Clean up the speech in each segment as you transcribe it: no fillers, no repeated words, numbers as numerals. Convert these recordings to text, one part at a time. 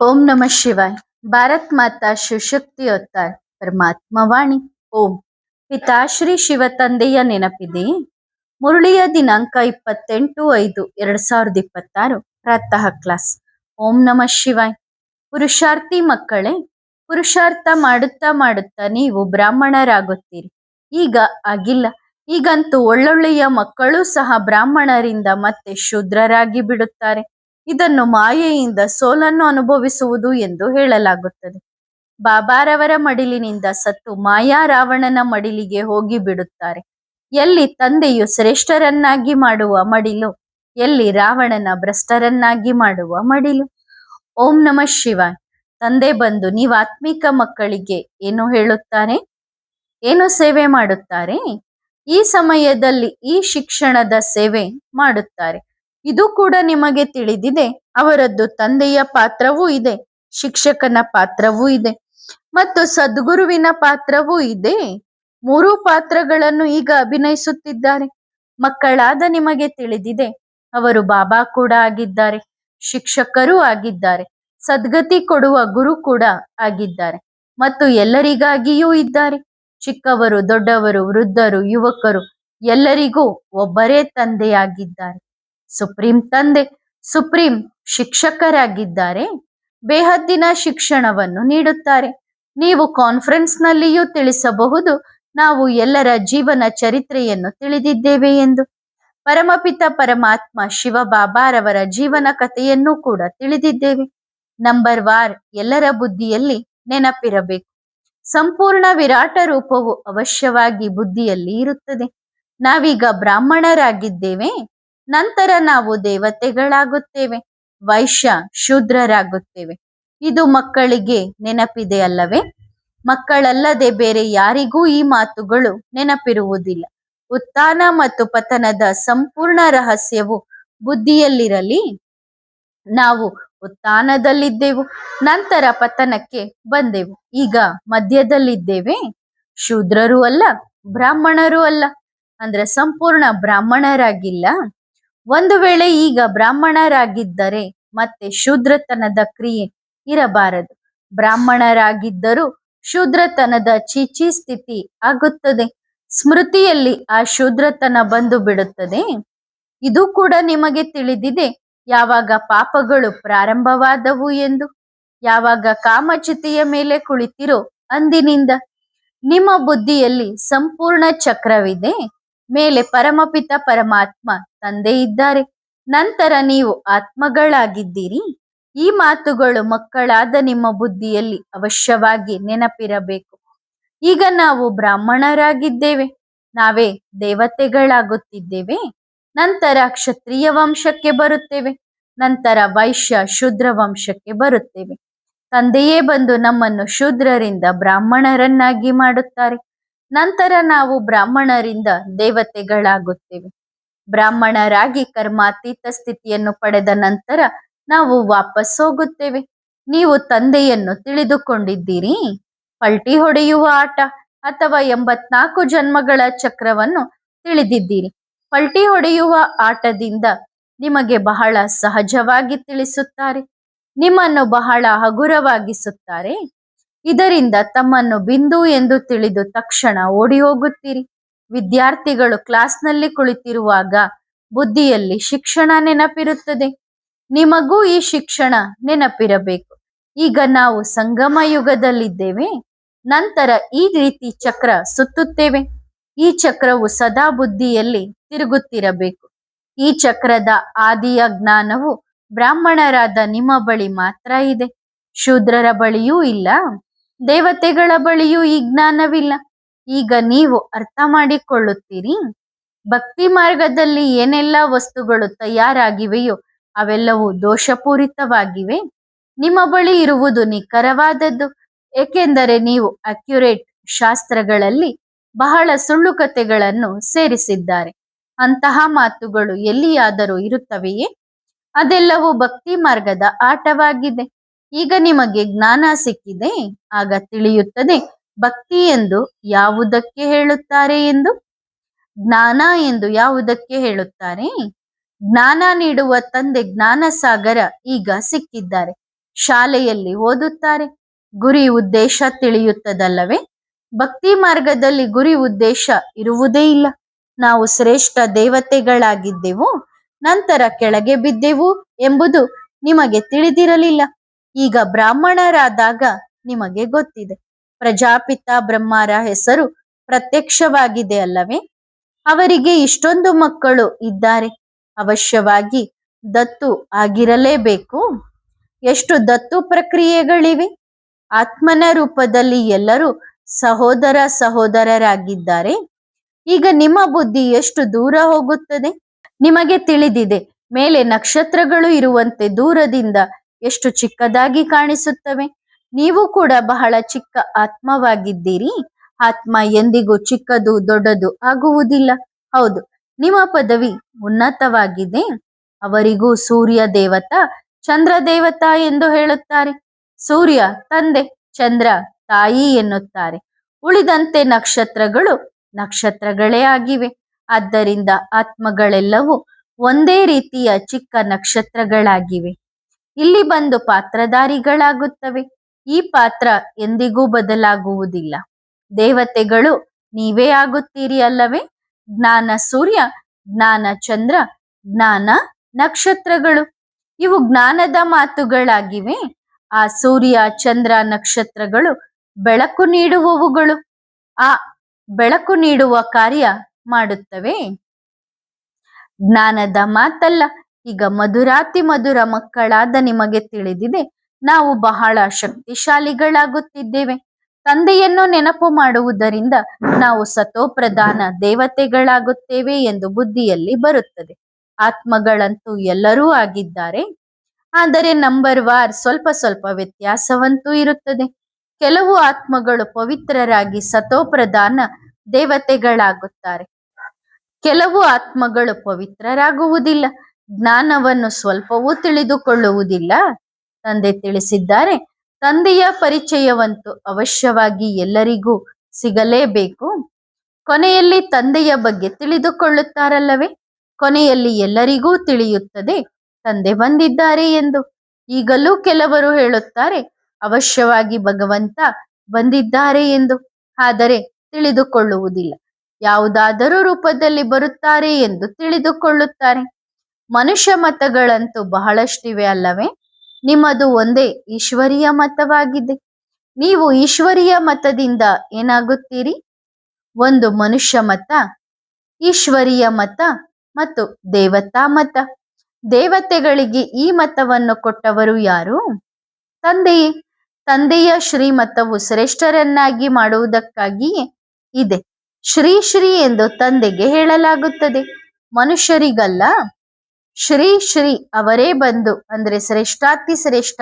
ओम नमः शिवाय। भारत माता ಶಿವಶಕ್ತಿ ಅವತಾರ್ ಪರಮಾತ್ಮ ವಾಣಿ ಓಂ. ಪಿತಾಶ್ರೀ ಶಿವ ತಂದೆಯ ನೆನಪಿದೆ. ಮುರಳಿಯ ದಿನಾಂಕ 28/5/2026 ಪ್ರಾತಃ ಕ್ಲಾಸ್. ಓಂ ನಮಃ ಶಿವಾಯ್. ಪುರುಷಾರ್ಥಿ ಮಕ್ಕಳೇ, ಪುರುಷಾರ್ಥ ಮಾಡುತ್ತಾ ಮಾಡುತ್ತಾ ನೀವು ಬ್ರಾಹ್ಮಣರಾಗುತ್ತೀರಿ. ಈಗ ಆಗಿಲ್ಲ, ಈಗಂತೂ ಒಳ್ಳೊಳ್ಳೆಯ ಮಕ್ಕಳು ಸಹ ಬ್ರಾಹ್ಮಣರಿಂದ ಮತ್ತೆ ಶೂದ್ರರಾಗಿ ಬಿಡುತ್ತಾರೆ. ಇದನ್ನು ಮಾಯೆಯಿಂದ ಸೋಲನ್ನು ಅನುಭವಿಸುವುದು ಎಂದು ಹೇಳಲಾಗುತ್ತದೆ. ಬಾಬಾರವರ ಮಡಿಲಿನಿಂದ ಸತ್ತು ಮಾಯಾ ರಾವಣನ ಮಡಿಲಿಗೆ ಹೋಗಿ ಬಿಡುತ್ತಾರೆ. ಎಲ್ಲಿ ತಂದೆಯು ಶ್ರೇಷ್ಠರನ್ನಾಗಿ ಮಾಡುವ ಮಡಿಲು, ಎಲ್ಲಿ ರಾವಣನ ಭ್ರಷ್ಟರನ್ನಾಗಿ ಮಾಡುವ ಮಡಿಲು. ಓಂ ನಮಃ ಶಿವಾಯ್. ತಂದೆ ಬಂದು ನೀವು ಆತ್ಮಿಕ ಮಕ್ಕಳಿಗೆ ಏನು ಹೇಳುತ್ತಾರೆ, ಏನು ಸೇವೆ ಮಾಡುತ್ತಾರೆ? ಈ ಸಮಯದಲ್ಲಿ ಈ ಶಿಕ್ಷಣದ ಸೇವೆ ಮಾಡುತ್ತಾರೆ. ಇದು ಕೂಡ ನಿಮಗೆ ತಿಳಿದಿದೆ. ಅವರದ್ದು ತಂದೆಯ ಪಾತ್ರವೂ ಇದೆ, ಶಿಕ್ಷಕನ ಪಾತ್ರವೂ ಇದೆ ಮತ್ತು ಸದ್ಗುರುವಿನ ಪಾತ್ರವೂ ಇದೆ. ಮೂರು ಪಾತ್ರಗಳನ್ನು ಈಗ ಅಭಿನಯಿಸುತ್ತಿದ್ದಾರೆ. ಮಕ್ಕಳಾದ ನಿಮಗೆ ತಿಳಿದಿದೆ, ಅವರು ಬಾಬಾ ಕೂಡ ಆಗಿದ್ದಾರೆ, ಶಿಕ್ಷಕರೂ ಆಗಿದ್ದಾರೆ, ಸದ್ಗತಿ ಕೊಡುವ ಗುರು ಕೂಡ ಆಗಿದ್ದಾರೆ ಮತ್ತು ಎಲ್ಲರಿಗಾಗಿಯೂ ಇದ್ದಾರೆ. ಚಿಕ್ಕವರು, ದೊಡ್ಡವರು, ವೃದ್ಧರು, ಯುವಕರು ಎಲ್ಲರಿಗೂ ಒಬ್ಬರೇ ತಂದೆಯಾಗಿದ್ದಾರೆ. ಸುಪ್ರೀಂ ತಂದೆ, ಸುಪ್ರೀಂ ಶಿಕ್ಷಕರಾಗಿದ್ದಾರೆ. ಬೇಹದ್ದಿನ ಶಿಕ್ಷಣವನ್ನು ನೀಡುತ್ತಾರೆ. ನೀವು ಕಾನ್ಫರೆನ್ಸ್ ನಲ್ಲಿಯೂ ತಿಳಿಸಬಹುದು, ನಾವು ಎಲ್ಲರ ಜೀವನ ಚರಿತ್ರೆಯನ್ನು ತಿಳಿದಿದ್ದೇವೆ ಎಂದು. ಪರಮಪಿತ ಪರಮಾತ್ಮ ಶಿವ ಬಾಬಾರವರ ಜೀವನ ಕಥೆಯನ್ನು ಕೂಡ ತಿಳಿದಿದ್ದೇವೆ. ನಂಬರ್ ವಾರ್ ಎಲ್ಲರ ಬುದ್ಧಿಯಲ್ಲಿ ನೆನಪಿರಬೇಕು. ಸಂಪೂರ್ಣ ವಿರಾಟ ರೂಪವು ಅವಶ್ಯವಾಗಿ ಬುದ್ಧಿಯಲ್ಲಿ ಇರುತ್ತದೆ. ನಾವೀಗ ಬ್ರಾಹ್ಮಣರಾಗಿದ್ದೇವೆ, ನಂತರ ನಾವು ದೇವತೆಗಳಾಗುತ್ತೇವೆ, ವೈಶ್ಯ ಶೂದ್ರರಾಗುತ್ತೇವೆ. ಇದು ಮಕ್ಕಳಿಗೆ ನೆನಪಿದೆ ಅಲ್ಲವೇ? ಮಕ್ಕಳಲ್ಲದೆ ಬೇರೆ ಯಾರಿಗೂ ಈ ಮಾತುಗಳು ನೆನಪಿರುವುದಿಲ್ಲ. ಉತ್ಥಾನ ಮತ್ತು ಪತನದ ಸಂಪೂರ್ಣ ರಹಸ್ಯವು ಬುದ್ಧಿಯಲ್ಲಿರಲಿ. ನಾವು ಉತ್ಥಾನದಲ್ಲಿದ್ದೆವು, ನಂತರ ಪತನಕ್ಕೆ ಬಂದೆವು, ಈಗ ಮಧ್ಯದಲ್ಲಿದ್ದೇವೆ. ಶೂದ್ರರೂ ಅಲ್ಲ, ಬ್ರಾಹ್ಮಣರೂ ಅಲ್ಲ, ಅಂದ್ರೆ ಸಂಪೂರ್ಣ ಬ್ರಾಹ್ಮಣರಾಗಿಲ್ಲ. ಒಂದು ವೇಳೆ ಈಗ ಬ್ರಾಹ್ಮಣರಾಗಿದ್ದರೆ ಮತ್ತೆ ಶೂದ್ರತನದ ಕ್ರಿಯೆ ಇರಬಾರದು. ಬ್ರಾಹ್ಮಣರಾಗಿದ್ದರೂ ಶೂದ್ರತನದ ಚೀಚಿ ಸ್ಥಿತಿ ಆಗುತ್ತದೆ. ಸ್ಮೃತಿಯಲ್ಲಿ ಆ ಶೂದ್ರತನ ಬಂದು ಬಿಡುತ್ತದೆ. ಇದು ಕೂಡ ನಿಮಗೆ ತಿಳಿದಿದೆ, ಯಾವಾಗ ಪಾಪಗಳು ಪ್ರಾರಂಭವಾದವು ಎಂದು. ಯಾವಾಗ ಕಾಮಚಿತೆಯ ಮೇಲೆ ಕುಳಿತಿರೋ ಅಂದಿನಿಂದ ನಿಮ್ಮ ಬುದ್ಧಿಯಲ್ಲಿ ಸಂಪೂರ್ಣ ಚಕ್ರವಿದೆ. ಮೇಲೆ ಪರಮಪಿತ ಪರಮಾತ್ಮ ತಂದೆ ಇದ್ದಾರೆ, ನಂತರ ನೀವು ಆತ್ಮಗಳಾಗಿದ್ದೀರಿ. ಈ ಮಾತುಗಳು ಮಕ್ಕಳಾದ ನಿಮ್ಮ ಬುದ್ಧಿಯಲ್ಲಿ ಅವಶ್ಯವಾಗಿ ನೆನಪಿರಬೇಕು. ಈಗ ನಾವು ಬ್ರಾಹ್ಮಣರಾಗಿದ್ದೇವೆ, ನಾವೇ ದೇವತೆಗಳಾಗುತ್ತಿದ್ದೇವೆ. ನಂತರ ಕ್ಷತ್ರಿಯ ವಂಶಕ್ಕೆ ಬರುತ್ತೇವೆ, ನಂತರ ವೈಶ್ಯ ಶೂದ್ರ ವಂಶಕ್ಕೆ ಬರುತ್ತೇವೆ. ತಂದೆಯೇ ಬಂದು ನಮ್ಮನ್ನು ಶೂದ್ರರಿಂದ ಬ್ರಾಹ್ಮಣರನ್ನಾಗಿ ಮಾಡುತ್ತಾರೆ. ನಂತರ ನಾವು ಬ್ರಾಹ್ಮಣರಿಂದ ದೇವತೆಗಳಾಗುತ್ತೇವೆ. ಬ್ರಾಹ್ಮಣರಾಗಿ ಕರ್ಮಾತೀತ ಸ್ಥಿತಿಯನ್ನು ಪಡೆದ ನಂತರ ನಾವು ವಾಪಸ್ ಹೋಗುತ್ತೇವೆ. ನೀವು ತಂದೆಯನ್ನು ತಿಳಿದುಕೊಂಡಿದ್ದೀರಿ. ಪಲ್ಟಿ ಹೊಡೆಯುವ ಆಟ ಅಥವಾ 84 ಜನ್ಮಗಳ ಚಕ್ರವನ್ನು ತಿಳಿದಿದ್ದೀರಿ. ಪಲ್ಟಿ ಹೊಡೆಯುವ ಆಟದಿಂದ ನಿಮಗೆ ಬಹಳ ಸಹಜವಾಗಿ ತಿಳಿಸುತ್ತಾರೆ, ನಿಮ್ಮನ್ನು ಬಹಳ ಹಗುರವಾಗಿಸುತ್ತಾರೆ. ಇದರಿಂದ ತಮ್ಮನ್ನು ಬಿಂದು ಎಂದು ತಿಳಿದು ತಕ್ಷಣ ಓಡಿ ಹೋಗುತ್ತೀರಿ. ವಿದ್ಯಾರ್ಥಿಗಳು ಕ್ಲಾಸ್ನಲ್ಲಿ ಕುಳಿತಿರುವಾಗ ಬುದ್ಧಿಯಲ್ಲಿ ಶಿಕ್ಷಣ ನೆನಪಿರುತ್ತದೆ. ನಿಮಗೂ ಈ ಶಿಕ್ಷಣ ನೆನಪಿರಬೇಕು. ಈಗ ನಾವು ಸಂಗಮ ಯುಗದಲ್ಲಿದ್ದೇವೆ, ನಂತರ ಈ ರೀತಿ ಚಕ್ರ ಸುತ್ತುತ್ತೇವೆ. ಈ ಚಕ್ರವು ಸದಾ ಬುದ್ಧಿಯಲ್ಲಿ ತಿರುಗುತ್ತಿರಬೇಕು. ಈ ಚಕ್ರದ ಆದಿಯ ಜ್ಞಾನವು ಬ್ರಾಹ್ಮಣರಾದ ನಿಮ್ಮ ಬಳಿ ಮಾತ್ರ ಇದೆ. ಶೂದ್ರರ ಬಳಿಯೂ ಇಲ್ಲ, ದೇವತೆಗಳ ಬಳಿಯೂ ಈ ಜ್ಞಾನವಿಲ್ಲ. ಈಗ ನೀವು ಅರ್ಥ ಮಾಡಿಕೊಳ್ಳುತ್ತೀರಿ. ಭಕ್ತಿ ಮಾರ್ಗದಲ್ಲಿ ಏನೆಲ್ಲ ವಸ್ತುಗಳು ತಯಾರಾಗಿವೆಯೋ ಅವೆಲ್ಲವೂ ದೋಷಪೂರಿತವಾಗಿವೆ. ನಿಮ್ಮ ಬಳಿ ಇರುವುದು ನಿಖರವಾದದ್ದು, ಏಕೆಂದರೆ ನೀವು ಅಕ್ಯುರೇಟ್ ಶಾಸ್ತ್ರಗಳಲ್ಲಿ ಬಹಳ ಸುಳ್ಳು ಕಥೆಗಳನ್ನು ಸೇರಿಸಿದ್ದಾರೆ. ಅಂತಹ ಮಾತುಗಳು ಎಲ್ಲಿಯಾದರೂ ಇರುತ್ತವೆಯೇ? ಅದೆಲ್ಲವೂ ಭಕ್ತಿ ಮಾರ್ಗದ ಆಟವಾಗಿದೆ. ಈಗ ನಿಮಗೆ ಜ್ಞಾನ ಸಿಕ್ಕಿದೆ, ಆಗ ತಿಳಿಯುತ್ತದೆ ಭಕ್ತಿ ಎಂದು ಯಾವುದಕ್ಕೆ ಹೇಳುತ್ತಾರೆ ಎಂದು, ಜ್ಞಾನ ಎಂದು ಯಾವುದಕ್ಕೆ ಹೇಳುತ್ತಾರೆ. ಜ್ಞಾನ ನೀಡುವ ತಂದೆ ಜ್ಞಾನ ಸಾಗರ ಈಗ ಸಿಕ್ಕಿದ್ದಾರೆ. ಶಾಲೆಯಲ್ಲಿ ಓದುತ್ತಾರೆ. ಗುರಿ ಉದ್ದೇಶ ತಿಳಿಯುತ್ತದಲ್ಲವೇ? ಭಕ್ತಿ ಮಾರ್ಗದಲ್ಲಿ ಗುರಿ ಉದ್ದೇಶ ಇರುವುದೇ ಇಲ್ಲ. ನಾವು ಶ್ರೇಷ್ಠ ದೇವತೆಗಳಾಗಿದ್ದೆವು, ನಂತರ ಕೆಳಗೆ ಬಿದ್ದೆವು ಎಂಬುದು ನಿಮಗೆ ತಿಳಿದಿರಲಿಲ್ಲ. ಈಗ ಬ್ರಾಹ್ಮಣರಾದಾಗ ನಿಮಗೆ ಗೊತ್ತಿದೆ. ಪ್ರಜಾಪಿತ ಬ್ರಹ್ಮರ ಹೆಸರು ಪ್ರತ್ಯಕ್ಷವಾಗಿದೆ ಅಲ್ಲವೇ? ಅವರಿಗೆ ಇಷ್ಟೊಂದು ಮಕ್ಕಳು ಇದ್ದಾರೆ. ಅವಶ್ಯವಾಗಿ ದತ್ತು ಆಗಿರಲೇಬೇಕು. ಎಷ್ಟು ದತ್ತು ಪ್ರಕ್ರಿಯೆಗಳಿವೆ? ಆತ್ಮನ ರೂಪದಲ್ಲಿ ಎಲ್ಲರೂ ಸಹೋದರ ಸಹೋದರರಾಗಿದ್ದಾರೆ. ಈಗ ನಿಮ್ಮ ಬುದ್ಧಿ ಎಷ್ಟು ದೂರ ಹೋಗುತ್ತದೆ? ನಿಮಗೆ ತಿಳಿದಿದೆ, ಮೇಲೆ ನಕ್ಷತ್ರಗಳು ಇರುವಂತೆ ದೂರದಿಂದ ಎಷ್ಟು ಚಿಕ್ಕದಾಗಿ ಕಾಣಿಸುತ್ತವೆ. ನೀವು ಕೂಡ ಬಹಳ ಚಿಕ್ಕ ಆತ್ಮವಾಗಿದ್ದೀರಿ. ಆತ್ಮ ಎಂದಿಗೂ ಚಿಕ್ಕದು ದೊಡ್ಡದು ಆಗುವುದಿಲ್ಲ. ಹೌದು, ನಿಮ್ಮ ಪದವಿ ಉನ್ನತವಾಗಿದೆ. ಅವರಿಗೂ ಸೂರ್ಯ ದೇವತಾ, ಚಂದ್ರ ದೇವತಾ ಎಂದು ಹೇಳುತ್ತಾರೆ. ಸೂರ್ಯ ತಂದೆ, ಚಂದ್ರ ತಾಯಿ ಎನ್ನುತ್ತಾರೆ. ಉಳಿದಂತೆ ನಕ್ಷತ್ರಗಳು ನಕ್ಷತ್ರಗಳೇ ಆಗಿವೆ. ಆದ್ದರಿಂದ ಆತ್ಮಗಳೆಲ್ಲವೂ ಒಂದೇ ರೀತಿಯ ಚಿಕ್ಕ ನಕ್ಷತ್ರಗಳಾಗಿವೆ. ಇಲ್ಲಿ ಬಂದು ಪಾತ್ರಧಾರಿಗಳಾಗುತ್ತವೆ. ಈ ಪಾತ್ರ ಎಂದಿಗೂ ಬದಲಾಗುವುದಿಲ್ಲ. ದೇವತೆಗಳು ನೀವೇ ಆಗುತ್ತೀರಿ ಅಲ್ಲವೇ? ಜ್ಞಾನ ಸೂರ್ಯ, ಜ್ಞಾನ ಚಂದ್ರ, ಜ್ಞಾನ ನಕ್ಷತ್ರಗಳು ಇವು ಜ್ಞಾನದ ಮಾತುಗಳಾಗಿವೆ. ಆ ಸೂರ್ಯ ಚಂದ್ರ ನಕ್ಷತ್ರಗಳು ಬೆಳಕು ನೀಡುವವುಗಳು. ಆ ಬೆಳಕು ನೀಡುವ ಕಾರ್ಯ ಮಾಡುತ್ತವೆ. ಜ್ಞಾನದ ಮಾತಲ್ಲ. ಈಗ ಮಧುರಾತಿ ಮಧುರ ಮಕ್ಕಳಾದ ನಿಮಗೆ ತಿಳಿದಿದೆ, ನಾವು ಬಹಳ ಶಕ್ತಿಶಾಲಿಗಳಾಗುತ್ತಿದ್ದೇವೆ. ತಂದೆಯನ್ನು ನೆನಪು ಮಾಡುವುದರಿಂದ ನಾವು ಸತೋಪ್ರಧಾನ ದೇವತೆಗಳಾಗುತ್ತೇವೆ ಎಂದು ಬುದ್ಧಿಯಲ್ಲಿ ಬರುತ್ತದೆ. ಆತ್ಮಗಳಂತೂ ಎಲ್ಲರೂ ಆಗಿದ್ದಾರೆ. ಆದರೆ ನಂಬರ್ ವಾರ್ ಸ್ವಲ್ಪ ಸ್ವಲ್ಪ ವ್ಯತ್ಯಾಸವಂತೂ ಇರುತ್ತದೆ. ಕೆಲವು ಆತ್ಮಗಳು ಪವಿತ್ರರಾಗಿ ಸತೋಪ್ರಧಾನ ದೇವತೆಗಳಾಗುತ್ತಾರೆ. ಕೆಲವು ಆತ್ಮಗಳು ಪವಿತ್ರರಾಗುವುದಿಲ್ಲ. ಜ್ಞಾನವನ್ನು ಸ್ವಲ್ಪವೂ ತಿಳಿದುಕೊಳ್ಳುವುದಿಲ್ಲ. ತಂದೆ ತಿಳಿಸಿದ್ದಾರೆ, ತಂದೆಯ ಪರಿಚಯವಂತೂ ಅವಶ್ಯವಾಗಿ ಎಲ್ಲರಿಗೂ ಸಿಗಲೇಬೇಕು. ಕೊನೆಯಲ್ಲಿ ತಂದೆಯ ಬಗ್ಗೆ ತಿಳಿದುಕೊಳ್ಳುತ್ತಾರಲ್ಲವೇ? ಕೊನೆಯಲ್ಲಿ ಎಲ್ಲರಿಗೂ ತಿಳಿಯುತ್ತದೆ ತಂದೆ ಬಂದಿದ್ದಾರೆ ಎಂದು. ಈಗಲೂ ಕೆಲವರು ಹೇಳುತ್ತಾರೆ ಅವಶ್ಯವಾಗಿ ಭಗವಂತ ಬಂದಿದ್ದಾರೆ ಎಂದು, ಆದರೆ ತಿಳಿದುಕೊಳ್ಳುವುದಿಲ್ಲ. ಯಾವುದಾದರೂ ರೂಪದಲ್ಲಿ ಬರುತ್ತಾರೆ ಎಂದು ತಿಳಿದುಕೊಳ್ಳುತ್ತಾರೆ. ಮನುಷ್ಯ ಮತಗಳಂತೂ ಬಹಳಷ್ಟಿವೆ ಅಲ್ಲವೇ? ನಿಮ್ಮದು ಒಂದೇ ಈಶ್ವರೀಯ ಮತವಾಗಿದೆ. ನೀವು ಈಶ್ವರೀಯ ಮತದಿಂದ ಏನಾಗುತ್ತೀರಿ? ಒಂದು ಮನುಷ್ಯ ಮತ, ಈಶ್ವರೀಯ ಮತ ಮತ್ತು ದೇವತಾ ಮತ. ದೇವತೆಗಳಿಗೆ ಈ ಮತವನ್ನು ಕೊಟ್ಟವರು ಯಾರು? ತಂದೆಯೇ. ತಂದೆಯ ಶ್ರೀಮತವು ಶ್ರೇಷ್ಠರನ್ನಾಗಿ ಮಾಡುವುದಕ್ಕಾಗಿಯೇ ಇದೆ. ಶ್ರೀ ಶ್ರೀ ಎಂದು ತಂದೆಗೆ ಹೇಳಲಾಗುತ್ತದೆ, ಮನುಷ್ಯರಿಗಲ್ಲ. ಶ್ರೀ ಶ್ರೀ ಅವರೇ ಬಂದು, ಅಂದ್ರೆ ಶ್ರೇಷ್ಠಾತಿ ಶ್ರೇಷ್ಠ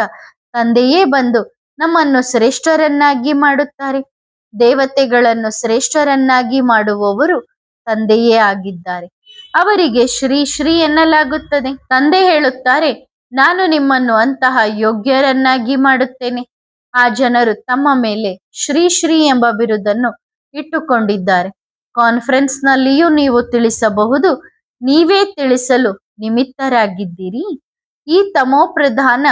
ತಂದೆಯೇ ಬಂದು ನಮ್ಮನ್ನು ಶ್ರೇಷ್ಠರನ್ನಾಗಿ ಮಾಡುತ್ತಾರೆ. ದೇವತೆಗಳನ್ನು ಶ್ರೇಷ್ಠರನ್ನಾಗಿ ಮಾಡುವವರು ತಂದೆಯೇ ಆಗಿದ್ದಾರೆ. ಅವರಿಗೆ ಶ್ರೀ ಶ್ರೀ ಎನ್ನಲಾಗುತ್ತದೆ. ತಂದೆ ಹೇಳುತ್ತಾರೆ, ನಾನು ನಿಮ್ಮನ್ನು ಅಂತಹ ಯೋಗ್ಯರನ್ನಾಗಿ ಮಾಡುತ್ತೇನೆ. ಆ ಜನರು ತಮ್ಮ ಮೇಲೆ ಶ್ರೀ ಶ್ರೀ ಎಂಬ ಬಿರುದನ್ನು ಇಟ್ಟುಕೊಂಡಿದ್ದಾರೆ. ಕಾನ್ಫರೆನ್ಸ್ ನಲ್ಲಿಯೂ ನೀವು ತಿಳಿಸಬಹುದು, ನೀವೇ ತಿಳಿಸಲು ನಿಮಿತ್ತರಾಗಿದ್ದೀರಿ. ಈ ತಮೋಪ್ರಧಾನ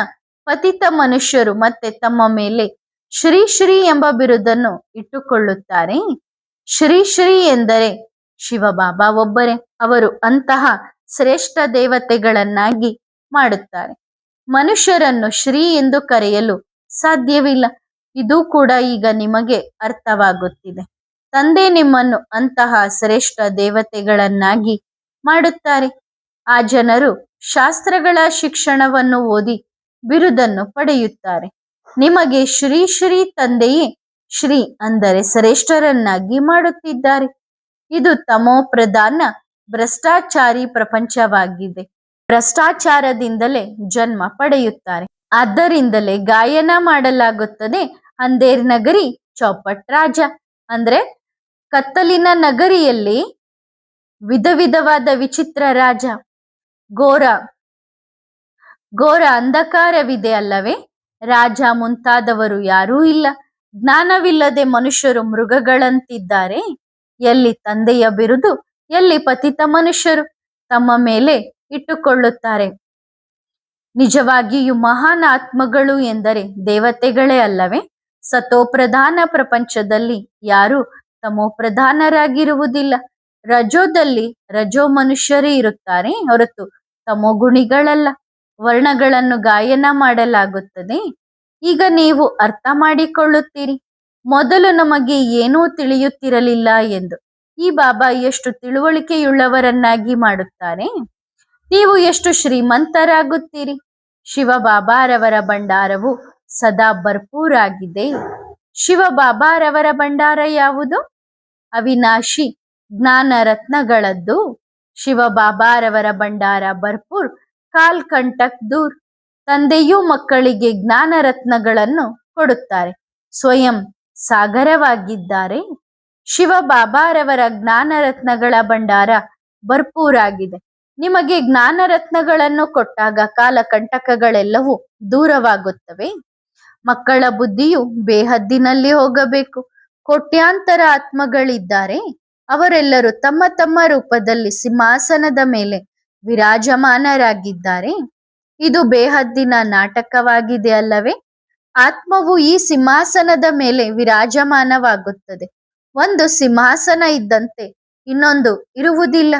ಪತಿತ ಮನುಷ್ಯರು ಮತ್ತೆ ತಮ್ಮ ಮೇಲೆ ಶ್ರೀ ಶ್ರೀ ಎಂಬ ಬಿರುದನ್ನು ಇಟ್ಟುಕೊಳ್ಳುತ್ತಾರೆ. ಶ್ರೀ ಶ್ರೀ ಎಂದರೆ ಶಿವಬಾಬಾ ಒಬ್ಬರೇ. ಅವರು ಅಂತಹ ಶ್ರೇಷ್ಠ ದೇವತೆಗಳನ್ನಾಗಿ ಮಾಡುತ್ತಾರೆ. ಮನುಷ್ಯರನ್ನು ಶ್ರೀ ಎಂದು ಕರೆಯಲು ಸಾಧ್ಯವಿಲ್ಲ. ಇದು ಕೂಡ ಈಗ ನಿಮಗೆ ಅರ್ಥವಾಗುತ್ತಿದೆ. ತಂದೆ ನಿಮ್ಮನ್ನು ಅಂತಹ ಶ್ರೇಷ್ಠ ದೇವತೆಗಳನ್ನಾಗಿ ಮಾಡುತ್ತಾರೆ. ಆ ಜನರು ಶಾಸ್ತ್ರಗಳ ಶಿಕ್ಷಣವನ್ನು ಓದಿ ಬಿರುದನ್ನು ಪಡೆಯುತ್ತಾರೆ. ನಿಮಗೆ ಶ್ರೀ ಶ್ರೀ ತಂದೆಯೇ ಶ್ರೀ ಅಂದರೆ ಶ್ರೇಷ್ಠರನ್ನಾಗಿ ಮಾಡುತ್ತಿದ್ದಾರೆ. ಇದು ತಮೋ ಪ್ರಧಾನ ಭ್ರಷ್ಟಾಚಾರಿ ಪ್ರಪಂಚವಾಗಿದೆ. ಭ್ರಷ್ಟಾಚಾರದಿಂದಲೇ ಜನ್ಮ ಪಡೆಯುತ್ತಾರೆ. ಆದ್ದರಿಂದಲೇ ಗಾಯನ ಮಾಡಲಾಗುತ್ತದೆ, ಅಂಧೇರ್ ನಗರಿ ಚೌಪಟ್ ರಾಜ. ಅಂದ್ರೆ ಕತ್ತಲಿನ ನಗರಿಯಲ್ಲಿ ವಿಧ ವಿಧವಾದ ವಿಚಿತ್ರ ರಾಜ, ಘೋರ ಘೋರ ಅಂಧಕಾರವಿದೆ ಅಲ್ಲವೇ? ರಾಜ ಮುಂತಾದವರು ಯಾರೂ ಇಲ್ಲ. ಜ್ಞಾನವಿಲ್ಲದೆ ಮನುಷ್ಯರು ಮೃಗಗಳಂತಿದ್ದಾರೆ. ಎಲ್ಲಿ ತಂದೆಯ ಬಿರುದು, ಎಲ್ಲಿ ಪತಿತ ಮನುಷ್ಯರು ತಮ್ಮ ಮೇಲೆ ಇಟ್ಟುಕೊಳ್ಳುತ್ತಾರೆ. ನಿಜವಾಗಿಯೂ ಮಹಾನ್ ಆತ್ಮಗಳು ಎಂದರೆ ದೇವತೆಗಳೇ ಅಲ್ಲವೇ? ಸತೋಪ್ರಧಾನ ಪ್ರಪಂಚದಲ್ಲಿ ಯಾರು ತಮೋಪ್ರಧಾನರಾಗಿರುವುದಿಲ್ಲ. ರಜೋದಲ್ಲಿ ರಜೋ ಮನುಷ್ಯರೇ ಇರುತ್ತಾರೆ ಹೊರತು ತಮೋಗುಣಿಗಳಲ್ಲ. ವರ್ಣಗಳನ್ನು ಗಾಯನ ಮಾಡಲಾಗುತ್ತದೆ. ಈಗ ನೀವು ಅರ್ಥ ಮಾಡಿಕೊಳ್ಳುತ್ತೀರಿ. ಮೊದಲು ನಮಗೆ ಏನೂ ತಿಳಿಯುತ್ತಿರಲಿಲ್ಲ ಎಂದು. ಈ ಬಾಬಾ ಎಷ್ಟು ತಿಳುವಳಿಕೆಯುಳ್ಳವರನ್ನಾಗಿ ಮಾಡುತ್ತಾರೆ. ನೀವು ಎಷ್ಟು ಶ್ರೀಮಂತರಾಗುತ್ತೀರಿ. ಶಿವಬಾಬಾರವರ ಭಂಡಾರವು ಸದಾ ಭರ್ಪೂರಾಗಿದೆ. ಶಿವಬಾಬಾರವರ ಭಂಡಾರ ಯಾವುದು? ಅವಿನಾಶಿ ಜ್ಞಾನ ರತ್ನಗಳದ್ದು. ಶಿವಬಾಬಾರವರ ಭಂಡಾರ ಭರ್ಪೂರ್, ಕಾಲ್ ಕಂಟಕ್ ದೂರ್. ತಂದೆಯೂ ಮಕ್ಕಳಿಗೆ ಜ್ಞಾನ ರತ್ನಗಳನ್ನು ಕೊಡುತ್ತಾರೆ. ಸ್ವಯಂ ಸಾಗರವಾಗಿದ್ದಾರೆ. ಶಿವಬಾಬಾರವರ ಜ್ಞಾನ ರತ್ನಗಳ ಭಂಡಾರ ಭರ್ಪೂರಾಗಿದೆ. ನಿಮಗೆ ಜ್ಞಾನ ರತ್ನಗಳನ್ನು ಕೊಟ್ಟಾಗ ಕಾಲಕಂಟಕಗಳೆಲ್ಲವೂ ದೂರವಾಗುತ್ತವೆ. ಮಕ್ಕಳ ಬುದ್ಧಿಯು ಬೇಹದ್ದಿನಲ್ಲಿ ಹೋಗಬೇಕು. ಕೋಟ್ಯಾಂತರ ಆತ್ಮಗಳಿದ್ದಾರೆ. ಅವರೆಲ್ಲರೂ ತಮ್ಮ ತಮ್ಮ ರೂಪದಲ್ಲಿ ಸಿಂಹಾಸನದ ಮೇಲೆ ವಿರಾಜಮಾನರಾಗಿದ್ದಾರೆ. ಇದು ಬೇಹದ್ದಿನ ನಾಟಕವಾಗಿದೆ ಅಲ್ಲವೇ? ಆತ್ಮವು ಈ ಸಿಂಹಾಸನದ ಮೇಲೆ ವಿರಾಜಮಾನವಾಗುತ್ತದೆ. ಒಂದು ಸಿಂಹಾಸನ ಇದ್ದಂತೆ ಇನ್ನೊಂದು ಇರುವುದಿಲ್ಲ.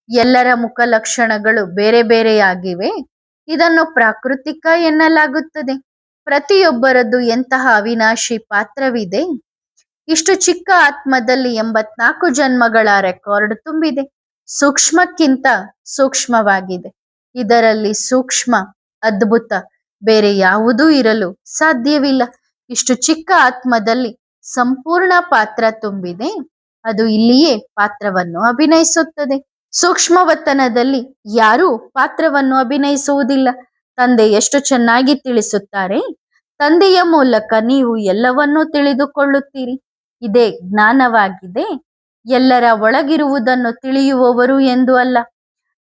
ಎಲ್ಲರ ಮುಖ ಲಕ್ಷಣಗಳು ಬೇರೆ ಬೇರೆಯಾಗಿವೆ. ಇದನ್ನು ಪ್ರಾಕೃತಿಕ ಎನ್ನಲಾಗುತ್ತದೆ. ಪ್ರತಿಯೊಬ್ಬರದ್ದು ಎಂತಹ ಅವಿನಾಶಿ ಪಾತ್ರವಿದೆ. ಇಷ್ಟು ಚಿಕ್ಕ ಆತ್ಮದಲ್ಲಿ 84 ಜನ್ಮಗಳ ರೆಕಾರ್ಡ್ ತುಂಬಿದೆ. ಸೂಕ್ಷ್ಮಕ್ಕಿಂತ ಸೂಕ್ಷ್ಮವಾಗಿದೆ. ಇದರಲ್ಲಿ ಸೂಕ್ಷ್ಮ ಅದ್ಭುತ ಬೇರೆ ಯಾವುದೂ ಇರಲು ಸಾಧ್ಯವಿಲ್ಲ. ಇಷ್ಟು ಚಿಕ್ಕ ಆತ್ಮದಲ್ಲಿ ಸಂಪೂರ್ಣ ಪಾತ್ರ ತುಂಬಿದೆ. ಅದು ಇಲ್ಲಿಯೇ ಪಾತ್ರವನ್ನು ಅಭಿನಯಿಸುತ್ತದೆ. ಸೂಕ್ಷ್ಮವತನದಲ್ಲಿ ಯಾರೂ ಪಾತ್ರವನ್ನು ಅಭಿನಯಿಸುವುದಿಲ್ಲ. ತಂದೆ ಎಷ್ಟು ಚೆನ್ನಾಗಿ ತಿಳಿಸುತ್ತಾರೆ. ತಂದೆಯ ಮೂಲಕ ನೀವು ಎಲ್ಲವನ್ನೂ ತಿಳಿದುಕೊಳ್ಳುತ್ತೀರಿ. ಇದೇ ಜ್ಞಾನವಾಗಿದೆ. ಎಲ್ಲರ ಒಳಗಿರುವುದನ್ನು ತಿಳಿಯುವವರು ಎಂದು ಅಲ್ಲ.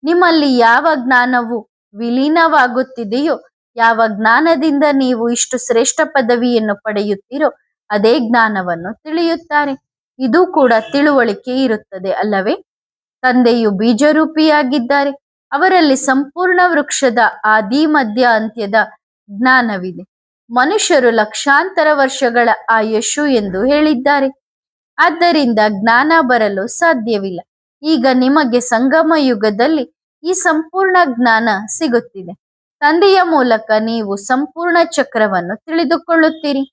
ನಿಮ್ಮಲ್ಲಿ ಯಾವ ಜ್ಞಾನವು ವಿಲೀನವಾಗುತ್ತಿದೆಯೋ, ಯಾವ ಜ್ಞಾನದಿಂದ ನೀವು ಇಷ್ಟು ಶ್ರೇಷ್ಠ ಪದವಿಯನ್ನು ಪಡೆಯುತ್ತೀರೋ ಅದೇ ಜ್ಞಾನವನ್ನು ತಿಳಿಯುತ್ತಾರೆ. ಇದು ಕೂಡ ತಿಳುವಳಿಕೆ ಇರುತ್ತದೆ ಅಲ್ಲವೇ? ತಂದೆಯು ಬೀಜರೂಪಿಯಾಗಿದ್ದಾರೆ. ಅವರಲ್ಲಿ ಸಂಪೂರ್ಣ ವೃಕ್ಷದ ಆದಿ ಮಧ್ಯ ಅಂತ್ಯದ ಜ್ಞಾನವಿದೆ. ಮನುಷ್ಯರು ಲಕ್ಷಾಂತರ ವರ್ಷಗಳ ಆಯುಷು ಎಂದು ಹೇಳಿದ್ದಾರೆ. ಆದ್ದರಿಂದ ಜ್ಞಾನ ಬರಲು ಸಾಧ್ಯವಿಲ್ಲ. ಈಗ ನಿಮಗೆ ಸಂಗಮ ಯುಗದಲ್ಲಿ ಈ ಸಂಪೂರ್ಣ ಜ್ಞಾನ ಸಿಗುತ್ತಿದೆ. ತಂದೆಯ ಮೂಲಕ ನೀವು ಸಂಪೂರ್ಣ ಚಕ್ರವನ್ನು ತಿಳಿದುಕೊಳ್ಳುತ್ತೀರಿ.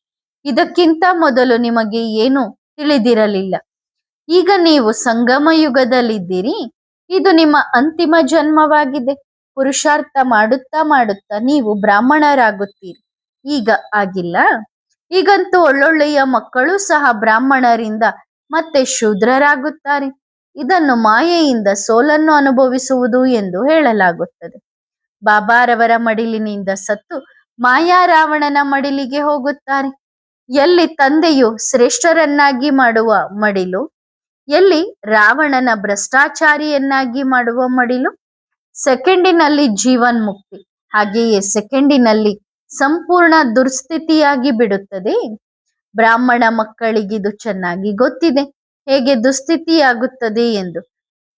ಇದಕ್ಕಿಂತ ಮೊದಲು ನಿಮಗೆ ಏನೂ ತಿಳಿದಿರಲಿಲ್ಲ. ಈಗ ನೀವು ಸಂಗಮ ಯುಗದಲ್ಲಿದ್ದೀರಿ. ಇದು ನಿಮ್ಮ ಅಂತಿಮ ಜನ್ಮವಾಗಿದೆ. ಪುರುಷಾರ್ಥ ಮಾಡುತ್ತಾ ಮಾಡುತ್ತಾ ನೀವು ಬ್ರಾಹ್ಮಣರಾಗುತ್ತೀರಿ. ಈಗ ಆಗಿಲ್ಲ. ಈಗಂತೂ ಒಳ್ಳೊಳ್ಳೆಯ ಮಕ್ಕಳು ಸಹ ಬ್ರಾಹ್ಮಣರಿಂದ ಮತ್ತೆ ಶೂದ್ರರಾಗುತ್ತಾರೆ. ಇದನ್ನು ಮಾಯೆಯಿಂದ ಸೋಲನ್ನು ಅನುಭವಿಸುವುದು ಎಂದು ಹೇಳಲಾಗುತ್ತದೆ. ಬಾಬಾರವರ ಮಡಿಲಿನಿಂದ ಸತ್ತು ಮಾಯಾ ರಾವಣನ ಮಡಿಲಿಗೆ ಹೋಗುತ್ತಾರೆ. ಎಲ್ಲಿ ತಂದೆಯು ಶ್ರೇಷ್ಠರನ್ನಾಗಿ ಮಾಡುವ ಮಡಿಲು, ಎಲ್ಲಿ ರಾವಣನ ಭ್ರಷ್ಟಾಚಾರಿಯನ್ನಾಗಿ ಮಾಡುವ ಮಡಿಲು. ಸೆಕೆಂಡಿನಲ್ಲಿ ಜೀವನ್ ಮುಕ್ತಿ, ಹಾಗೆಯೇ ಸೆಕೆಂಡಿನಲ್ಲಿ ಸಂಪೂರ್ಣ ದುರ್ಸ್ಥಿತಿಯಾಗಿ ಬಿಡುತ್ತದೆ. ಬ್ರಾಹ್ಮಣ ಮಕ್ಕಳಿಗಿದು ಚೆನ್ನಾಗಿ ಗೊತ್ತಿದೆ, ಹೇಗೆ ದುಸ್ಥಿತಿಯಾಗುತ್ತದೆ ಎಂದು.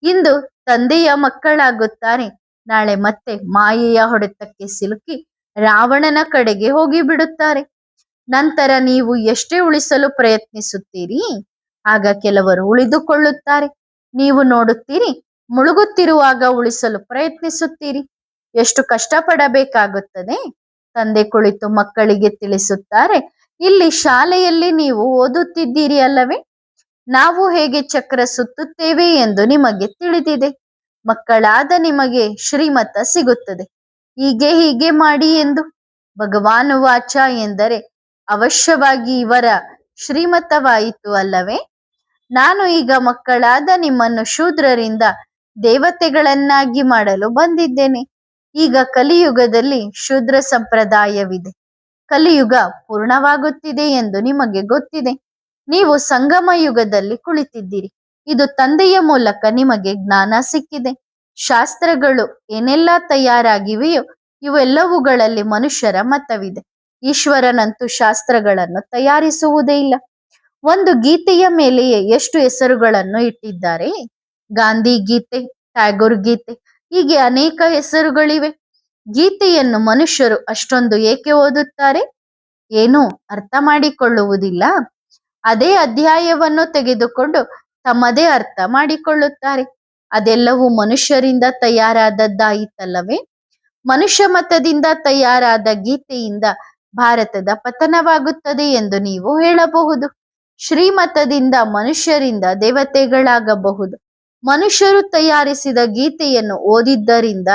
ಇಂದು ತಂದೆಯ ಮಕ್ಕಳಾಗುತ್ತಾರೆ, ನಾಳೆ ಮತ್ತೆ ಮಾಯೆಯ ಹೊಡೆತಕ್ಕೆ ಸಿಲುಕಿ ರಾವಣನ ಕಡೆಗೆ ಹೋಗಿ ಬಿಡುತ್ತಾರೆ. ನಂತರ ನೀವು ಎಷ್ಟೇ ಉಳಿಸಲು ಪ್ರಯತ್ನಿಸುತ್ತೀರಿ, ಆಗ ಕೆಲವರು ಉಳಿದುಕೊಳ್ಳುತ್ತಾರೆ. ನೀವು ನೋಡುತ್ತೀರಿ, ಮುಳುಗುತ್ತಿರುವಾಗ ಉಳಿಸಲು ಪ್ರಯತ್ನಿಸುತ್ತೀರಿ. ಎಷ್ಟು ಕಷ್ಟಪಡಬೇಕಾಗುತ್ತದೆ. ತಂದೆ ಕುಳಿತು ಮಕ್ಕಳಿಗೆ ತಿಳಿಸುತ್ತಾರೆ, ಇಲ್ಲಿ ಶಾಲೆಯಲ್ಲಿ ನೀವು ಓದುತ್ತಿದ್ದೀರಿ ಅಲ್ಲವೇ? ನಾವು ಹೇಗೆ ಚಕ್ರ ಸುತ್ತುತ್ತೇವೆ ಎಂದು ನಿಮಗೆ ತಿಳಿದಿದೆ. ಮಕ್ಕಳಾದ ನಿಮಗೆ ಶ್ರೀಮತ ಸಿಗುತ್ತದೆ, ಹೀಗೆ ಹೀಗೆ ಮಾಡಿ ಎಂದು. ಭಗವಾನ್ ವಾಚ ಎಂದರೆ ಅವಶ್ಯವಾಗಿ ಇವರ ಶ್ರೀಮತವಾಯಿತು ಅಲ್ಲವೇ? ನಾನು ಈಗ ಮಕ್ಕಳಾದ ನಿಮ್ಮನ್ನು ಶೂದ್ರರಿಂದ ದೇವತೆಗಳನ್ನಾಗಿ ಮಾಡಲು ಬಂದಿದ್ದೇನೆ. ಈಗ ಕಲಿಯುಗದಲ್ಲಿ ಶೂದ್ರ ಸಂಪ್ರದಾಯವಿದೆ. ಕಲಿಯುಗ ಪೂರ್ಣವಾಗುತ್ತಿದೆ ಎಂದು ನಿಮಗೆ ಗೊತ್ತಿದೆ. ನೀವು ಸಂಗಮ ಯುಗದಲ್ಲಿ ಕುಳಿತಿದ್ದೀರಿ. ಇದು ತಂದೆಯ ಮೂಲಕ ನಿಮಗೆ ಜ್ಞಾನ ಸಿಕ್ಕಿದೆ. ಶಾಸ್ತ್ರಗಳು ಏನೆಲ್ಲ ತಯಾರಾಗಿವೆಯೋ ಇವೆಲ್ಲವುಗಳಲ್ಲಿ ಮನುಷ್ಯರ ಮತವಿದೆ. ಈಶ್ವರನಂತೂ ಶಾಸ್ತ್ರಗಳನ್ನು ತಯಾರಿಸುವುದೇ ಇಲ್ಲ. ಒಂದು ಗೀತೆಯ ಮೇಲೆಯೇ ಎಷ್ಟು ಹೆಸರುಗಳನ್ನು ಇಟ್ಟಿದ್ದಾರೆ. ಗಾಂಧಿ ಗೀತೆ, ಟ್ಯಾಗೋರ್ ಗೀತೆ, ಹೀಗೆ ಅನೇಕ ಹೆಸರುಗಳಿವೆ. ಗೀತೆಯನ್ನು ಮನುಷ್ಯರು ಅಷ್ಟೊಂದು ಏಕೆ ಓದುತ್ತಾರೆ? ಏನೂ ಅರ್ಥ ಮಾಡಿಕೊಳ್ಳುವುದಿಲ್ಲ. ಅದೇ ಅಧ್ಯಾಯವನ್ನು ತೆಗೆದುಕೊಂಡು ತಮ್ಮದೇ ಅರ್ಥ ಮಾಡಿಕೊಳ್ಳುತ್ತಾರೆ. ಅದೆಲ್ಲವೂ ಮನುಷ್ಯರಿಂದ ತಯಾರಾದದ್ದಾಯಿತಲ್ಲವೇ? ಮನುಷ್ಯ ಮತದಿಂದ ತಯಾರಾದ ಗೀತೆಯಿಂದ ಭಾರತದ ಪತನವಾಗುತ್ತದೆ ಎಂದು ನೀವು ಹೇಳಬಹುದು. ಶ್ರೀಮತದಿಂದ ಮನುಷ್ಯರಿಂದ ದೇವತೆಗಳಾಗಬಹುದು. ಮನುಷ್ಯರು ತಯಾರಿಸಿದ ಗೀತೆಯನ್ನು ಓದಿದ್ದರಿಂದ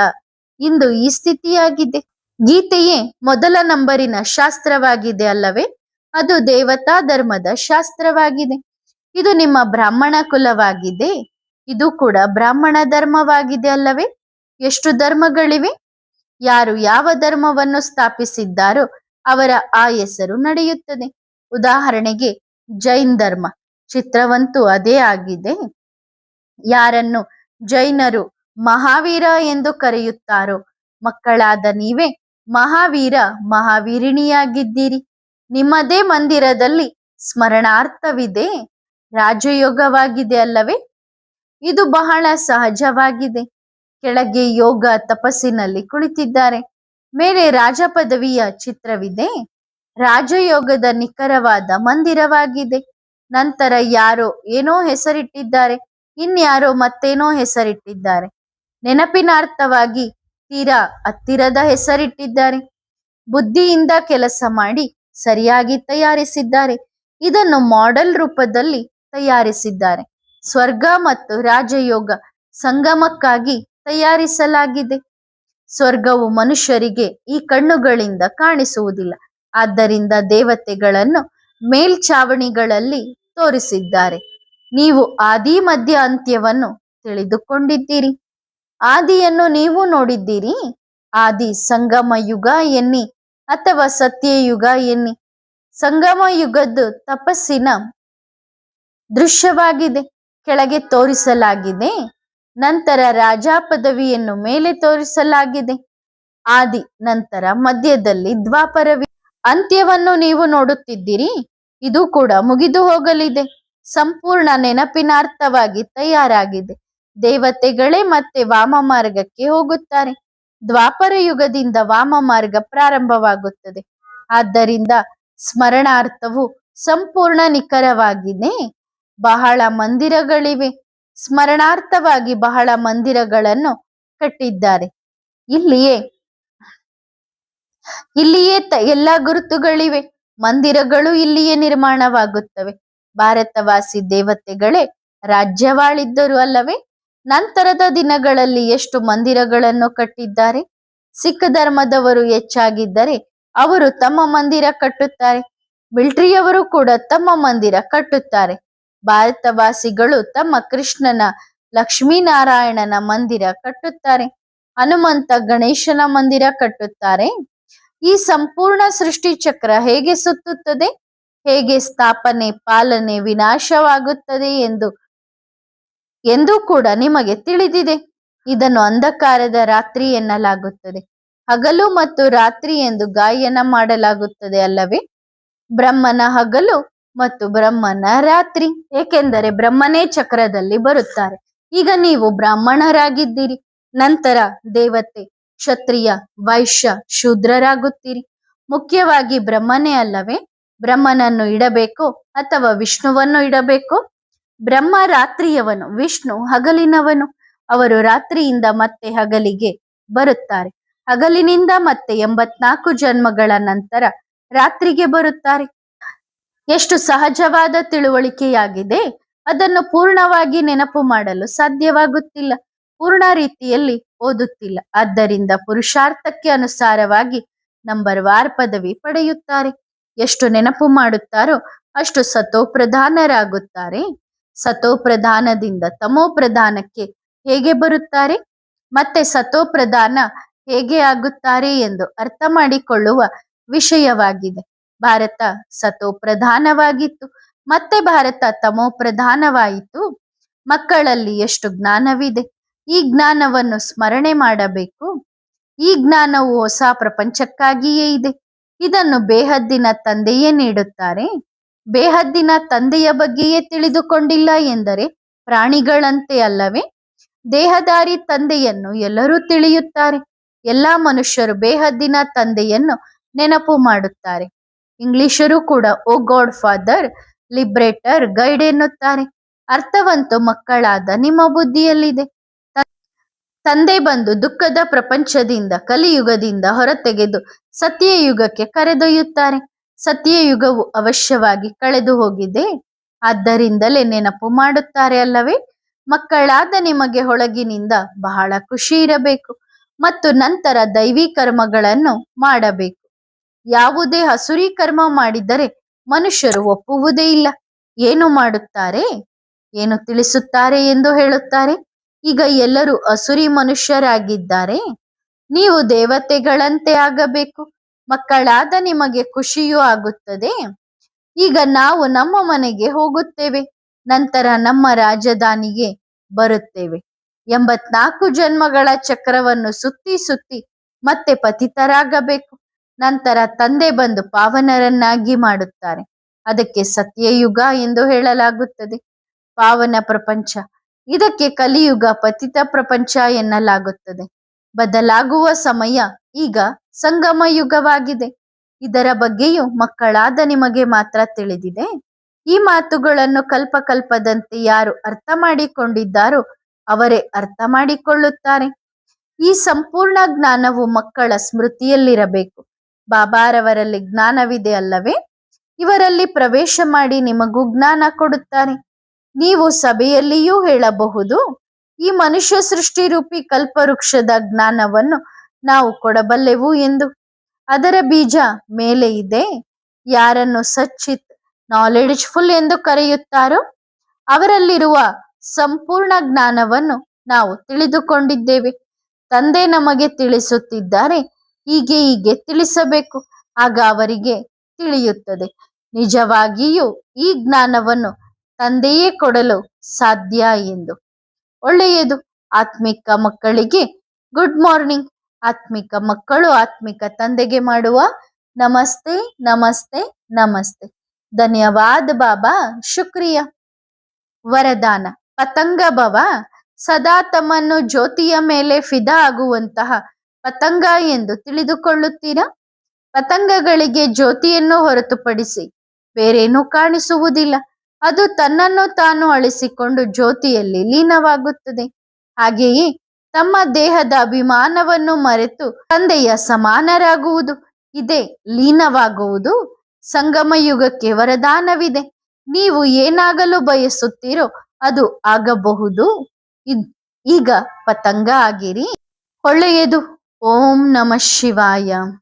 ಇಂದು ಈ ಸ್ಥಿತಿಯಾಗಿದೆ. ಗೀತೆಯೇ ಮೊದಲ ನಂಬರಿನ ಶಾಸ್ತ್ರವಾಗಿದೆ ಅಲ್ಲವೇ? ಅದು ದೇವತಾ ಧರ್ಮದ ಶಾಸ್ತ್ರವಾಗಿದೆ. ಇದು ನಿಮ್ಮ ಬ್ರಾಹ್ಮಣ ಕುಲವಾಗಿದೆ. ಇದು ಕೂಡ ಬ್ರಾಹ್ಮಣ ಧರ್ಮವಾಗಿದೆ ಅಲ್ಲವೇ? ಎಷ್ಟು ಧರ್ಮಗಳಿವೆ? ಯಾರು ಯಾವ ಧರ್ಮವನ್ನು ಸ್ಥಾಪಿಸಿದ್ದಾರೋ ಅವರ ಆ ಹೆಸರು ನಡೆಯುತ್ತದೆ. ಉದಾಹರಣೆಗೆ ಜೈನ್ ಧರ್ಮ, ಚಿತ್ರವಂತೂ ಅದೇ ಆಗಿದೆ. ಯಾರನ್ನು ಜೈನರು ಮಹಾವೀರ ಎಂದು ಕರೆಯುತ್ತಾರೋ ಮಕ್ಕಳಾದ ನೀವೇ ಮಹಾವೀರ ಮಹಾವೀರಿಣಿಯಾಗಿದ್ದೀರಿ. ನಿಮ್ಮದೇ ಮಂದಿರದಲ್ಲಿ ಸ್ಮರಣಾರ್ಥವಿದೆ. ರಾಜಯೋಗವಾಗಿದೆ ಅಲ್ಲವೇ? ಇದು ಬಹಳ ಸಹಜವಾಗಿದೆ. ಕೆಳಗೆ ಯೋಗ ತಪಸ್ಸಿನಲ್ಲಿ ಕುಳಿತಿದ್ದಾರೆ, ಮೇಲೆ ರಾಜ ಪದವಿಯ ಚಿತ್ರವಿದೆ. ರಾಜಯೋಗದ ನಿಖರವಾದ ಮಂದಿರವಾಗಿದೆ. ನಂತರ ಯಾರೋ ಏನೋ ಹೆಸರಿಟ್ಟಿದ್ದಾರೆ, ಇನ್ಯಾರೋ ಮತ್ತೇನೋ ಹೆಸರಿಟ್ಟಿದ್ದಾರೆ. ನೆನಪಿನಾರ್ಥವಾಗಿ ತೀರಾ ಹತ್ತಿರದ ಹೆಸರಿಟ್ಟಿದ್ದಾರೆ. ಬುದ್ಧಿಯಿಂದ ಕೆಲಸ ಮಾಡಿ ಸರಿಯಾಗಿ ತಯಾರಿಸಿದ್ದಾರೆ. ಇದನ್ನು ಮಾಡೆಲ್ ರೂಪದಲ್ಲಿ ತಯಾರಿಸಿದ್ದಾರೆ. ಸ್ವರ್ಗ ಮತ್ತು ರಾಜಯೋಗ ಸಂಗಮಕ್ಕಾಗಿ ತಯಾರಿಸಲಾಗಿದೆ. ಸ್ವರ್ಗವು ಮನುಷ್ಯರಿಗೆ ಈ ಕಣ್ಣುಗಳಿಂದ ಕಾಣಿಸುವುದಿಲ್ಲ. ಆದ್ದರಿಂದ ದೇವತೆಗಳನ್ನು ಮೇಲ್ಛಾವಣಿಗಳಲ್ಲಿ ತೋರಿಸಿದ್ದಾರೆ. ನೀವು ಆದಿ ಮಧ್ಯ ಅಂತ್ಯವನ್ನು ತಿಳಿದುಕೊಂಡಿದ್ದೀರಿ. ಆದಿಯನ್ನು ನೀವು ನೋಡಿದ್ದೀರಿ. ಆದಿ ಸಂಗಮ ಯುಗ ಎನ್ನಿ ಅಥವಾ ಸತ್ಯಯುಗ ಎನ್ನಿ. ಸಂಗಮ ಯುಗದ್ದು ತಪಸ್ಸಿನ ದೃಶ್ಯವಾಗಿದೆ, ಕೆಳಗೆ ತೋರಿಸಲಾಗಿದೆ. ನಂತರ ರಾಜ ಪದವಿಯನ್ನು ಮೇಲೆ ತೋರಿಸಲಾಗಿದೆ. ಆದಿ, ನಂತರ ಮಧ್ಯದಲ್ಲಿ ದ್ವಾಪರವಿ, ಅಂತ್ಯವನ್ನು ನೀವು ನೋಡುತ್ತಿದ್ದೀರಿ. ಇದು ಕೂಡ ಮುಗಿದು ಹೋಗಲಿದೆ. ಸಂಪೂರ್ಣ ನೆನಪಿನಾರ್ಥವಾಗಿ ತಯಾರಾಗಿದೆ. ದೇವತೆಗಳೇ ಮತ್ತೆ ವಾಮ ಮಾರ್ಗಕ್ಕೆ ಹೋಗುತ್ತಾರೆ. ದ್ವಾಪರ ಯುಗದಿಂದ ವಾಮ ಮಾರ್ಗ ಪ್ರಾರಂಭವಾಗುತ್ತದೆ. ಆದ್ದರಿಂದ ಸ್ಮರಣಾರ್ಥವು ಸಂಪೂರ್ಣ ನಿಖರವಾಗಿದೆ. ಬಹಳ ಮಂದಿರಗಳಿವೆ. ಸ್ಮರಣಾರ್ಥವಾಗಿ ಬಹಳ ಮಂದಿರಗಳನ್ನು ಕಟ್ಟಿದ್ದಾರೆ. ಇಲ್ಲಿಯೇ ಎಲ್ಲ ಗುರುತುಗಳಿವೆ. ಮಂದಿರಗಳು ಇಲ್ಲಿಯೇ ನಿರ್ಮಾಣವಾಗುತ್ತವೆ. ಭಾರತವಾಸಿ ದೇವತೆಗಳೇ ರಾಜ್ಯವಾಳಿದ್ದರು ಅಲ್ಲವೇ? ನಂತರದ ದಿನಗಳಲ್ಲಿ ಎಷ್ಟು ಮಂದಿರಗಳನ್ನು ಕಟ್ಟಿದ್ದಾರೆ. ಸಿಖ್ ಧರ್ಮದವರು ಹೆಚ್ಚಾಗಿದ್ದರೆ ಅವರು ತಮ್ಮ ಮಂದಿರ ಕಟ್ಟುತ್ತಾರೆ. ಮಿಲಿಟರಿಯವರು ಕೂಡ ತಮ್ಮ ಮಂದಿರ ಕಟ್ಟುತ್ತಾರೆ. ಭಾರತವಾಸಿಗಳು ತಮ್ಮ ಕೃಷ್ಣನ, ಲಕ್ಷ್ಮೀನಾರಾಯಣನ ಮಂದಿರ ಕಟ್ಟುತ್ತಾರೆ. ಹನುಮಂತ, ಗಣೇಶನ ಮಂದಿರ ಕಟ್ಟುತ್ತಾರೆ. ಈ ಸಂಪೂರ್ಣ ಸೃಷ್ಟಿ ಚಕ್ರ ಹೇಗೆ ಸುತ್ತುತ್ತದೆ, ಹೇಗೆ ಸ್ಥಾಪನೆ, ಪಾಲನೆ, ವಿನಾಶವಾಗುತ್ತದೆ ಎಂದು ಕೂಡ ನಿಮಗೆ ತಿಳಿದಿದೆ. ಇದನ್ನು ಅಂಧಕಾರದ ರಾತ್ರಿ ಎನ್ನಲಾಗುತ್ತದೆ. ಹಗಲು ಮತ್ತು ರಾತ್ರಿ ಎಂದು ಗಾಯನ ಮಾಡಲಾಗುತ್ತದೆ ಅಲ್ಲವೇ? ಬ್ರಹ್ಮನ ಹಗಲು ಮತ್ತು ಬ್ರಹ್ಮನ ರಾತ್ರಿ. ಏಕೆಂದರೆ ಬ್ರಹ್ಮನೇ ಚಕ್ರದಲ್ಲಿ ಬರುತ್ತಾರೆ. ಈಗ ನೀವು ಬ್ರಾಹ್ಮಣರಾಗಿದ್ದೀರಿ. ನಂತರ ದೇವತೆ, ಕ್ಷತ್ರಿಯ, ವೈಶ್ಯ, ಶೂದ್ರರಾಗುತ್ತೀರಿ. ಮುಖ್ಯವಾಗಿ ಬ್ರಹ್ಮನೇ ಅಲ್ಲವೇ? ಬ್ರಹ್ಮನನ್ನು ಇಡಬೇಕು ಅಥವಾ ವಿಷ್ಣುವನ್ನು ಇಡಬೇಕು? ಬ್ರಹ್ಮ ರಾತ್ರಿಯವನು, ವಿಷ್ಣು ಹಗಲಿನವನು. ಅವರು ರಾತ್ರಿಯಿಂದ ಮತ್ತೆ ಹಗಲಿಗೆ ಬರುತ್ತಾರೆ. ಹಗಲಿನಿಂದ ಮತ್ತೆ 84 ಜನ್ಮಗಳ ನಂತರ ರಾತ್ರಿಗೆ ಬರುತ್ತಾರೆ. ಎಷ್ಟು ಸಹಜವಾದ ತಿಳುವಳಿಕೆಯಾಗಿದೆ. ಅದನ್ನು ಪೂರ್ಣವಾಗಿ ನೆನಪು ಮಾಡಲು ಸಾಧ್ಯವಾಗುತ್ತಿಲ್ಲ. ಪೂರ್ಣ ರೀತಿಯಲ್ಲಿ ಓದುತ್ತಿಲ್ಲ. ಆದ್ದರಿಂದ ಪುರುಷಾರ್ಥಕ್ಕೆ ಅನುಸಾರವಾಗಿ ನಂಬರ್ ವಾರ್ ಪದವಿ ಪಡೆಯುತ್ತಾರೆ. ಎಷ್ಟು ನೆನಪು ಮಾಡುತ್ತಾರೋ ಅಷ್ಟು ಸತೋಪ್ರಧಾನರಾಗುತ್ತಾರೆ. ಸತೋಪ್ರಧಾನದಿಂದ ತಮೋಪ್ರಧಾನಕ್ಕೆ ಹೇಗೆ ಬರುತ್ತಾರೆ, ಮತ್ತೆ ಸತೋಪ್ರಧಾನ ಹೇಗೆ ಆಗುತ್ತಾರೆ ಎಂದು ಅರ್ಥ ಮಾಡಿಕೊಳ್ಳುವ ವಿಷಯವಾಗಿದೆ. ಭಾರತ ಸತೋಪ್ರಧಾನವಾಗಿತ್ತು, ಮತ್ತೆ ಭಾರತ ತಮೋಪ್ರಧಾನವಾಯಿತು. ಮಕ್ಕಳಲ್ಲಿ ಎಷ್ಟು ಜ್ಞಾನವಿದೆ. ಈ ಜ್ಞಾನವನ್ನು ಸ್ಮರಣೆ ಮಾಡಬೇಕು. ಈ ಜ್ಞಾನವು ಹೊಸ ಪ್ರಪಂಚಕ್ಕಾಗಿಯೇ ಇದೆ. ಇದನ್ನು ಬೇಹದ್ದಿನ ತಂದೆಯೇ ನೀಡುತ್ತಾರೆ. ಬೇಹದ್ದಿನ ತಂದೆಯ ಬಗ್ಗೆಯೇ ತಿಳಿದುಕೊಂಡಿಲ್ಲ ಎಂದರೆ ಪ್ರಾಣಿಗಳಂತೆ ಅಲ್ಲವೇ? ದೇಹದಾರಿ ತಂದೆಯನ್ನು ಎಲ್ಲರೂ ತಿಳಿಯುತ್ತಾರೆ. ಎಲ್ಲಾ ಮನುಷ್ಯರು ಬೇಹದ್ದಿನ ತಂದೆಯನ್ನು ನೆನಪು ಮಾಡುತ್ತಾರೆ. ಇಂಗ್ಲಿಷರು ಕೂಡ ಓ ಗಾಡ್ ಫಾದರ್, ಲಿಬ್ರೇಟರ್, ಗೈಡ್ ಎನ್ನುತ್ತಾರೆ. ಅರ್ಥವಂತೂ ಮಕ್ಕಳಾದ ನಿಮ್ಮ ಬುದ್ಧಿಯಲ್ಲಿದೆ. ತಂದೆ ಬಂದು ದುಃಖದ ಪ್ರಪಂಚದಿಂದ, ಕಲಿಯುಗದಿಂದ ಹೊರತೆಗೆದು ಸತ್ಯಯುಗಕ್ಕೆ ಕರೆದೊಯ್ಯುತ್ತಾರೆ. ಸತ್ಯಯುಗವು ಅವಶ್ಯವಾಗಿ ಕಳೆದು ಹೋಗಿದೆ. ಆದ್ದರಿಂದಲೇ ನೆನಪು ಮಾಡುತ್ತಾರೆ ಅಲ್ಲವೇ? ಮಕ್ಕಳಾದ ನಿಮಗೆ ಒಳಗಿನಿಂದ ಬಹಳ ಖುಷಿ ಇರಬೇಕು ಮತ್ತು ನಂತರ ದೈವಿ ಕರ್ಮಗಳನ್ನು ಮಾಡಬೇಕು. ಯಾವುದೇ ಅಸುರಿ ಕರ್ಮ ಮಾಡಿದರೆ ಮನುಷ್ಯರು ಒಪ್ಪುವುದೇ ಇಲ್ಲ. ಏನು ಮಾಡುತ್ತಾರೆ, ಏನು ತಿಳಿಸುತ್ತಾರೆ ಎಂದು ಹೇಳುತ್ತಾರೆ. ಈಗ ಎಲ್ಲರೂ ಅಸುರಿ ಮನುಷ್ಯರಾಗಿದ್ದಾರೆ. ನೀವು ದೇವತೆಗಳಂತೆ ಆಗಬೇಕು. ಮಕ್ಕಳಾದ ನಿಮಗೆ ಖುಷಿಯೂ ಆಗುತ್ತದೆ. ಈಗ ನಾವು ನಮ್ಮ ಮನೆಗೆ ಹೋಗುತ್ತೇವೆ, ನಂತರ ನಮ್ಮ ರಾಜಧಾನಿಗೆ ಬರುತ್ತೇವೆ. 84 ಜನ್ಮಗಳ ಚಕ್ರವನ್ನು ಸುತ್ತಿ ಸುತ್ತಿ ಮತ್ತೆ ಪತಿತರಾಗಬೇಕು. ನಂತರ ತಂದೆ ಬಂದು ಪಾವನರನ್ನಾಗಿ ಮಾಡುತ್ತಾರೆ. ಅದಕ್ಕೆ ಸತ್ಯಯುಗ ಎಂದು ಹೇಳಲಾಗುತ್ತದೆ. ಪಾವನ ಪ್ರಪಂಚ, ಇದಕ್ಕೆ ಕಲಿಯುಗ, ಪತಿತ ಪ್ರಪಂಚ ಎನ್ನಲಾಗುತ್ತದೆ. ಬದಲಾಗುವ ಸಮಯ ಈಗ ಸಂಗಮ ಯುಗವಾಗಿದೆ. ಇದರ ಬಗ್ಗೆಯೂ ಮಕ್ಕಳಾದ ನಿಮಗೆ ಮಾತ್ರ ತಿಳಿದಿದೆ. ಈ ಮಾತುಗಳನ್ನು ಕಲ್ಪಕಲ್ಪದಂತೆ ಯಾರು ಅರ್ಥ ಮಾಡಿಕೊಂಡಿದ್ದಾರೋ ಅವರೇ ಅರ್ಥ ಮಾಡಿಕೊಳ್ಳುತ್ತಾರೆ. ಈ ಸಂಪೂರ್ಣ ಜ್ಞಾನವು ಮಕ್ಕಳ ಸ್ಮೃತಿಯಲ್ಲಿರಬೇಕು. ಬಾಬಾರವರಲ್ಲಿ ಜ್ಞಾನವಿದೆ ಅಲ್ಲವೇ? ಇವರಲ್ಲಿ ಪ್ರವೇಶ ಮಾಡಿ ನಿಮಗೂ ಜ್ಞಾನ ಕೊಡುತ್ತಾರೆ. ನೀವು ಸಭೆಯಲ್ಲಿಯೂ ಹೇಳಬಹುದು, ಈ ಮನುಷ್ಯ ಸೃಷ್ಟಿ ರೂಪಿ ಕಲ್ಪವೃಕ್ಷದ ಜ್ಞಾನವನ್ನು ನಾವು ಕೊಡಬಲ್ಲೆವು ಎಂದು. ಅದರ ಬೀಜ ಮೇಲೆ ಇದೆ. ಯಾರನ್ನು ಸಚ್ಚಿತ್, ನಾಲೆಡ್ಜ್ಫುಲ್ ಎಂದು ಕರೆಯುತ್ತಾರೋ ಅವರಲ್ಲಿರುವ ಸಂಪೂರ್ಣ ಜ್ಞಾನವನ್ನು ನಾವು ತಿಳಿದುಕೊಂಡಿದ್ದೇವೆ. ತಂದೆ ನಮಗೆ ತಿಳಿಸುತ್ತಿದ್ದಾರೆ, ಹೀಗೆ ಹೀಗೆ ತಿಳಿಸಬೇಕು, ಆಗ ಅವರಿಗೆ ತಿಳಿಯುತ್ತದೆ. ನಿಜವಾಗಿಯೂ ಈ ಜ್ಞಾನವನ್ನು ತಂದೆಯೇ ಕೊಡಲು ಸಾಧ್ಯ ಎಂದು. ಒಳ್ಳೆಯದು. ಆತ್ಮಿಕ ಮಕ್ಕಳಿಗೆ ಗುಡ್ ಮಾರ್ನಿಂಗ್. ಆತ್ಮಿಕ ಮಕ್ಕಳು ಆತ್ಮಿಕ ತಂದೆಗೆ ಮಾಡುವ ನಮಸ್ತೆ ನಮಸ್ತೆ ನಮಸ್ತೆ. ಧನ್ಯವಾದ ಬಾಬಾ, ಶುಕ್ರಿಯ. ವರದಾನ: ಪತಂಗ ಭವ. ಸದಾ ತಮ್ಮನ್ನು ಜ್ಯೋತಿಯ ಮೇಲೆ ಫಿದಾ ಆಗುವಂತಹ ಪತಂಗ ಎಂದು ತಿಳಿದುಕೊಳ್ಳುತ್ತೀರಾ? ಪತಂಗಗಳಿಗೆ ಜ್ಯೋತಿಯನ್ನು ಹೊರತುಪಡಿಸಿ ಬೇರೇನೂ ಕಾಣಿಸುವುದಿಲ್ಲ. ಅದು ತನ್ನನ್ನು ತಾನು ಅಳಿಸಿಕೊಂಡು ಜ್ಯೋತಿಯಲ್ಲಿ ಲೀನವಾಗುತ್ತದೆ. ಹಾಗೆಯೇ ತಮ್ಮ ದೇಹದ ಅಭಿಮಾನವನ್ನು ಮರೆತು ತಂದೆಯ ಸಮಾನರಾಗುವುದು, ಇದೇ ಲೀನವಾಗುವುದು. ಸಂಗಮ ಯುಗಕ್ಕೆ ವರದಾನವಿದೆ. ನೀವು ಏನಾಗಲು ಬಯಸುತ್ತೀರೋ ಅದು ಆಗಬಹುದು. ಈಗ ಪತಂಗ ಆಗಿರಿ. ಒಳ್ಳೆಯದು. ಓಂ ನಮಃ ಶಿವಾಯ.